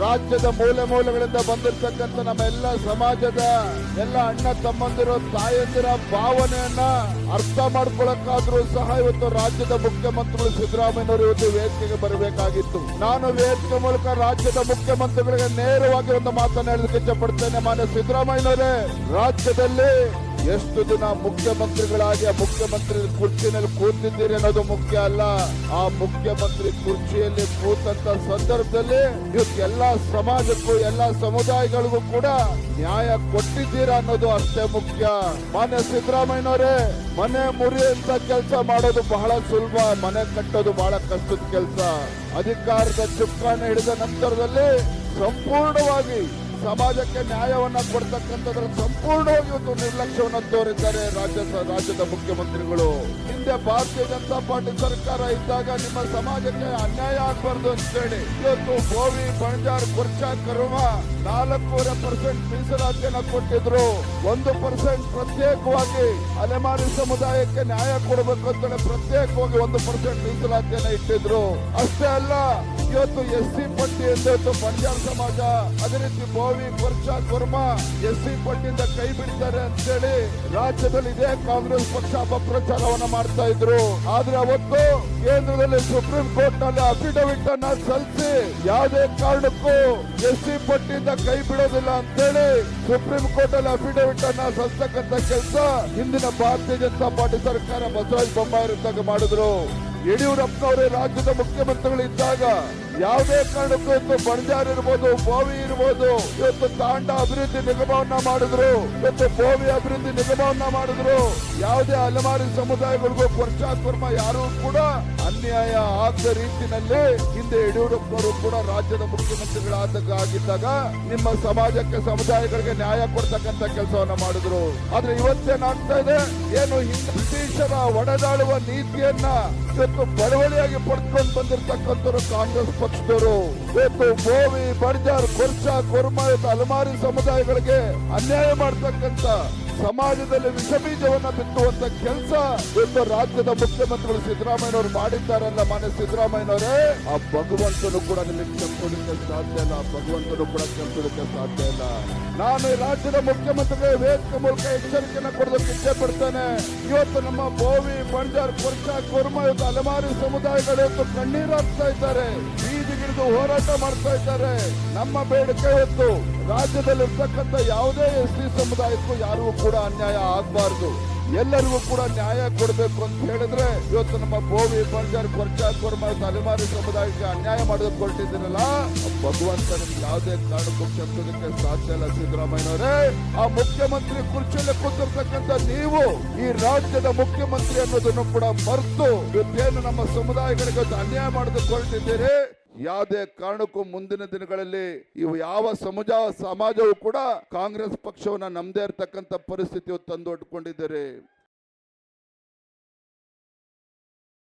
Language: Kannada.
ರಾಜ್ಯದ ಮೂಲೆ ಮೂಲೆಗಳಿಂದ ಬಂದಿರತಕ್ಕಂತ ನಮ್ಮ ಎಲ್ಲ ಸಮಾಜದ ಎಲ್ಲ ಅಣ್ಣ ತಮ್ಮಂದಿರು ತಾಯಂದಿರ ಭಾವನೆಯನ್ನ ಅರ್ಥ ಮಾಡ್ಕೊಳಕ್ಕಾದ್ರೂ ಸಹ ಇವತ್ತು ರಾಜ್ಯದ ಮುಖ್ಯಮಂತ್ರಿಗಳು ಸಿದ್ದರಾಮಯ್ಯನವರು ಇವತ್ತು ವೇದಿಕೆಗೆ ಬರಬೇಕಾಗಿತ್ತು. ನಾನು ವೇದಿಕೆ ಮೂಲಕ ರಾಜ್ಯದ ಮುಖ್ಯಮಂತ್ರಿಗಳಿಗೆ ನೇರವಾಗಿ ಒಂದು ಮಾತನ್ನ ಹೇಳಲಿಕ್ಕೆ ಇಷ್ಟಪಡ್ತೇನೆ. ಮಾನ್ಯ ಸಿದ್ದರಾಮಯ್ಯನವರೇ, ರಾಜ್ಯದಲ್ಲಿ ಎಷ್ಟು ದಿನ ಮುಖ್ಯಮಂತ್ರಿಗಳಾಗಿ ಆ ಮುಖ್ಯಮಂತ್ರಿ ಕುರ್ಚಿನಲ್ಲಿ ಕೂತಿದ್ದೀರಿ ಅನ್ನೋದು ಮುಖ್ಯ ಅಲ್ಲ. ಆ ಮುಖ್ಯಮಂತ್ರಿ ಕುರ್ಚಿಯಲ್ಲಿ ಕೂತಂತ ಸಂದರ್ಭದಲ್ಲಿ ಎಲ್ಲಾ ಸಮಾಜಕ್ಕೂ ಎಲ್ಲಾ ಸಮುದಾಯಗಳಿಗೂ ಕೂಡ ನ್ಯಾಯ ಕೊಟ್ಟಿದ್ದೀರಾ ಅನ್ನೋದು ಅಷ್ಟೇ ಮುಖ್ಯ. ಮಾನ್ಯ ಸಿದ್ದರಾಮಯ್ಯನವರೇ, ಮನೆ ಮುರಿಯುವಂತ ಕೆಲಸ ಮಾಡೋದು ಬಹಳ ಸುಲಭ, ಮನೆ ಕಟ್ಟೋದು ಬಹಳ ಕಷ್ಟದ ಕೆಲಸ. ಅಧಿಕಾರದ ಚುಕ್ಕಾಣಿ ಹಿಡಿದ ನಂತರದಲ್ಲಿ ಸಂಪೂರ್ಣವಾಗಿ ಸಮಾಜಕ್ಕೆ ನ್ಯಾಯವನ್ನ ಕೊಡ್ತಕ್ಕಂಥದ್ರಲ್ಲಿ ಸಂಪೂರ್ಣವಾಗಿ ಇವತ್ತು ನಿರ್ಲಕ್ಷ್ಯವನ್ನು ತೋರಿದ್ದಾರೆ ರಾಜ್ಯದ ಮುಖ್ಯಮಂತ್ರಿಗಳು. ಹಿಂದೆ ಭಾರತೀಯ ಜನತಾ ಪಾರ್ಟಿ ಸರ್ಕಾರ ಇದ್ದಾಗ ನಿಮ್ಮ ಸಮಾಜಕ್ಕೆ ಅನ್ಯಾಯ ಆಗಬಾರ್ದು ಅಂತ ಹೇಳಿ ಇವತ್ತು ಬೋವಿ, ಬಣಜಾರ್, ಕೊರ್ಚಾ, ಕರುಮ 4.5% ಮೀಸಲಾತಿಯನ್ನ ಕೊಟ್ಟಿದ್ರು. 1% ಪ್ರತ್ಯೇಕವಾಗಿ ಅಲೆಮಾರಿ ಸಮುದಾಯಕ್ಕೆ ನ್ಯಾಯ ಕೊಡಬೇಕು ಅಂತೇಳಿ ಪ್ರತ್ಯೇಕವಾಗಿ 1% ಮೀಸಲಾತಿಯನ್ನ ಇಟ್ಟಿದ್ರು. ಅಷ್ಟೇ ಅಲ್ಲ, ಇವತ್ತು SC ಪಟ್ಟಿ ಎಂದು ಬಣಜಾರ್ ಸಮಾಜ, ಅದೇ ರೀತಿ ಬೋವಿ, ಕೊರ್ಚಾ, ಕುರ್ಮ SC ಪಟ್ಟಿಯಿಂದ ಕೈ ಬಿಡ್ತಾರೆ ಅಂತೇಳಿ ರಾಜ್ಯದಲ್ಲಿ ಇದೇ ಕಾಂಗ್ರೆಸ್ ಪಕ್ಷ ಅಪಪ್ರಚಾರವನ್ನ ಮಾಡ್ತಾ ಇದ್ರು. ಆದ್ರೆ ಅವತ್ತು ಕೇಂದ್ರದಲ್ಲಿ ಸುಪ್ರೀಂ ಕೋರ್ಟ್ ನಲ್ಲಿ ಅಫಿಡವಿಟ್ ಅನ್ನ ಸಲ್ಲಿಸಿ ಯಾವುದೇ ಕಾರಣಕ್ಕೂ SC ಪಟ್ಟಿಯಿಂದ ಕೈ ಬಿಡೋದಿಲ್ಲ ಅಂತೇಳಿ ಸುಪ್ರೀಂ ಕೋರ್ಟ್ ಅಲ್ಲಿ ಅಫಿಡವಿಟ್ ಅನ್ನ ಸಲ್ಲಿಸತಕ್ಕಂತ ಕೆಲಸ ಹಿಂದಿನ ಭಾರತೀಯ ಜನತಾ ಪಾರ್ಟಿ ಸರ್ಕಾರ ಬಸವರಾಜ ಬೊಮ್ಮಾಯಿ ಇದ್ದಾಗ ಮಾಡಿದ್ರು. ಯಡಿಯೂರಪ್ಪನವರು ರಾಜ್ಯದ ಮುಖ್ಯಮಂತ್ರಿಗಳು ಇದ್ದಾಗ ಯಾವುದೇ ಕಾರಣಕ್ಕೂ ಇವತ್ತು ಬಣಜಾರ್ ಇರ್ಬೋದು, ಬೋವಿ ಇರ್ಬೋದು, ಇವತ್ತು ತಾಂಡ ಅಭಿವೃದ್ಧಿ ನಿಗಮವನ್ನ ಮಾಡಿದ್ರು, ಇವತ್ತು ಬೋವಿ ಅಭಿವೃದ್ಧಿ ನಿಗಮವನ್ನ ಮಾಡಿದ್ರು. ಯಾವುದೇ ಅಲೆಮಾರಿ ಸಮುದಾಯಗಳಿಗೂ ಕೊರ್ಚಾ, ಕುರ್ಮ ಯಾರು ಕೂಡ ಅನ್ಯಾಯ ಆಗದ ರೀತಿಯಲ್ಲಿ ಹಿಂದೆ ಯಡಿಯೂರಪ್ಪನವರು ಕೂಡ ರಾಜ್ಯದ ಮುಖ್ಯಮಂತ್ರಿಗಳಾಗಿದ್ದಾಗ ನಿಮ್ಮ ಸಮಾಜಕ್ಕೆ, ಸಮುದಾಯಗಳಿಗೆ ನ್ಯಾಯ ಕೊಡ್ತಕ್ಕಂತ ಕೆಲಸವನ್ನ ಮಾಡಿದ್ರು. ಆದ್ರೆ ಇವತ್ತೇನಾಗ್ತಾ ಇದೆ, ಏನು ಹಿಂದೆ ಬ್ರಿಟಿಷರ ಒಡೆದಾಳುವ ನೀತಿಯನ್ನ ಇವತ್ತು ಬಡವಳಿಯಾಗಿ ಪಡ್ಕೊಂಡು ಬಂದಿರತಕ್ಕಂಥವ್ರು ಕಾಂಗ್ರೆಸ್ ಪಕ್ಷದವರು. ಇವತ್ತು ಬೋವಿ, ಬಣಜಾರ್, ಕೊರ್ಚಾ, ಕುರ್ಮ ಅಲೆಮಾರಿ ಸಮುದಾಯಗಳಿಗೆ ಅನ್ಯಾಯ ಮಾಡ್ತಕ್ಕಂಥ, ಸಮಾಜದಲ್ಲಿ ವಿಷಬೀಜವನ್ನ ಬಿತ್ತುವಂತ ಕೆಲಸ ಇವತ್ತು ರಾಜ್ಯದ ಮುಖ್ಯಮಂತ್ರಿಗಳು ಸಿದ್ದರಾಮಯ್ಯನವರು ಮಾಡಿದ್ದಾರಲ್ಲ. ಮಾನ್ಯ ಸಿದ್ದರಾಮಯ್ಯನವರೇ, ಆ ಭಗವಂತನು ಕೂಡ ನಿಮಗೆ ಕ್ಷಮಿಸೋದಕ್ಕೆ ಸಾಧ್ಯ ಇಲ್ಲ, ಭಗವಂತನು ಕೂಡ ಕ್ಷಮಿಸೋದಕ್ಕೆ ಸಾಧ್ಯ ಇಲ್ಲ. ನಾನು ರಾಜ್ಯದ ಮುಖ್ಯಮಂತ್ರಿಗಳ ವೇದಿಕೆ ಮೂಲಕ ಎಚ್ಚರಿಕೆಯನ್ನು ಕೊಡೋದಕ್ಕೆ ಇಚ್ಛೆ ಪಡ್ತೇನೆ. ಇವತ್ತು ನಮ್ಮ ಬೋವಿ, ಬಣಜಾರ್, ಕೊರ್ಚಾ, ಕುರ್ಮ ಇವತ್ತು ಅಲೆಮಾರಿ ಸಮುದಾಯಗಳು ಇವತ್ತು ಕಣ್ಣೀರಾಗ್ತಾ ಇದ್ದಾರೆ, ಬೀದಿಗಿಳಿದು ಹೋರಾಟ ಮಾಡ್ತಾ ಇದ್ದಾರೆ. ನಮ್ಮ ಬೇಡಿಕೆ ಇವತ್ತು ರಾಜ್ಯದಲ್ಲಿ ಇರ್ತಕ್ಕಂಥ ಯಾವುದೇ SC ಸಮುದಾಯಕ್ಕೂ ಯಾರಿಗೂ ಕೂಡ ಅನ್ಯಾಯ ಆಗಬಾರ್ದು, ಎಲ್ಲರಿಗೂ ಕೂಡ ನ್ಯಾಯ ಕೊಡಬೇಕು ಅಂತ ಹೇಳಿದ್ರೆ ಇವತ್ತು ನಮ್ಮ ಬೋವಿ, ಬಣಜಾರ್, ಕೊರ್ಚಾ, ಕುರ್ಮ ಅಲೆಮಾರಿ ಸಮುದಾಯಕ್ಕೆ ಅನ್ಯಾಯ ಮಾಡೋದಕ್ಕೆ ಹೊರಟಿದ್ದೀರಲ್ಲ, ಭಗವಂತ ನಿಮ್ಗೆ ಯಾವುದೇ ಕಾರಣಕ್ಕೂ ಕ್ಷಮಿಸೋದಕ್ಕೆ ಸಾಧ್ಯ ಇಲ್ಲ. ಸಿದ್ದರಾಮಯ್ಯನವರೇ, ಆ ಮುಖ್ಯಮಂತ್ರಿ ಕುರ್ಚಿಯಲ್ಲಿ ಕೂತಿರ್ತಕ್ಕಂಥ ನೀವು ಈ ರಾಜ್ಯದ ಮುಖ್ಯಮಂತ್ರಿ ಅನ್ನೋದನ್ನು ಕೂಡ ಮರೆತು ಇವತ್ತೇನು ನಮ್ಮ ಸಮುದಾಯಗಳಿಗೆ ಅನ್ಯಾಯ ಮಾಡೋದಕ್ಕೆ ಹೊರಟಿದ್ದೀರಿ. ಯಾವುದೇ ಕಾರಣಕ್ಕೂ ಮುಂದಿನ ದಿನಗಳಲ್ಲಿ ಇವು ಯಾವ ಸಮಾಜವೂ ಕೂಡ ಕಾಂಗ್ರೆಸ್ ಪಕ್ಷವನ್ನ ನಮ್ದೇ ಇರ್ತಕ್ಕಂಥ ಪರಿಸ್ಥಿತಿ ತಂದು ಒಡ್ಕೊಂಡಿದ್ದಾರೆ.